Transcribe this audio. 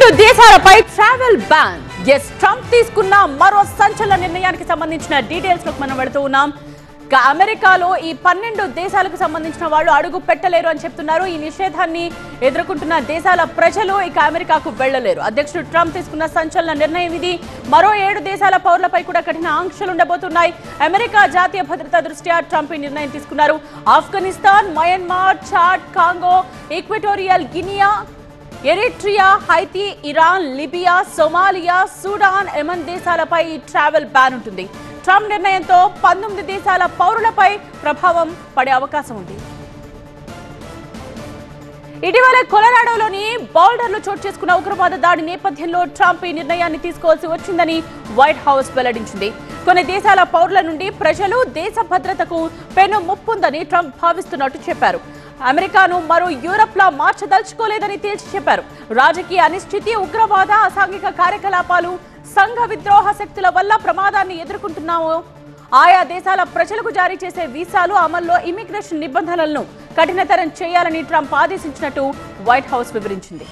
12 దేశాలపై travel ban. Trump తీసుకున్న మరో సంచలన నిర్ణయానికి సంబంధించిన డీటెయిల్స్ లోకి మనం వెళుతూ ఉన్నాం. అమెరికాలో ఈ 12 దేశాలకు సంబంధించిన వాళ్ళు అడుగు పెట్టలేరు అని చెప్తున్నారు. ఈ నిషేధాన్ని ఎదుర్కొంటున్న దేశాల ప్రజలు ఇక అమెరికాకు వెళ్లలేరు. అధ్యక్షుడు ట్రంప్ తీసుకున్న సంచలన నిర్ణయం ఇది. మరో 7 దేశాల పౌరులపై కూడా కఠిన ఆంక్షలు ఉండబోతున్నాయి. అమెరికా జాతీయ భద్రత దృష్ట్యా ట్రంప్ ఈ నిర్ణయం తీసుకున్నారు. Afghanistan, Myanmar, Chad, Congo, Equatorial Guinea, Eritrea, Haiti, Iran, Libya, Somalia, Sudan, Yemen దేశాలపై ఈ ట్రావెల్ బ్యాన్ ఉంటుంది. ట్రంప్ నిర్ణయంతో 19 దేశాల పౌరులపై ప్రభావం పడే అవకాశం ఉంది. ఇటీవల కొలరాడోలోని బౌల్డర్లో చోటు చేసుకున్న ఉగ్రవాద దాడి నేపథ్యంలో ట్రంప్ ఈ నిర్ణయాన్ని తీసుకోవాల్సి వచ్చిందని వైట్ హౌస్ వెల్లడించింది. కొన్ని దేశాల పౌరుల నుండి ప్రజలు, దేశ భద్రతకు పెను ముప్పుందని ట్రంప్ భావిస్తున్నట్టు చెప్పారు. అమెరికాను మరో యూరప్ లా మార్చదలుచుకోలేదని తేల్చి చెప్పారు. రాజకీయ అనిశ్చితి, ఉగ్రవాద, అసాంఘిక కార్యకలాపాలు, సంఘ విద్రోహ శక్తుల వల్ల ప్రమాదాన్ని ఎదుర్కొంటున్నాము. ఆయా దేశాల ప్రజలకు జారీ చేసే వీసాలు అమల్లో ఇమిగ్రేషన్ నిబంధనలను కఠినతరం చేయాలని ట్రంప్ ఆదేశించినట్టు వైట్ హౌస్ వివరించింది.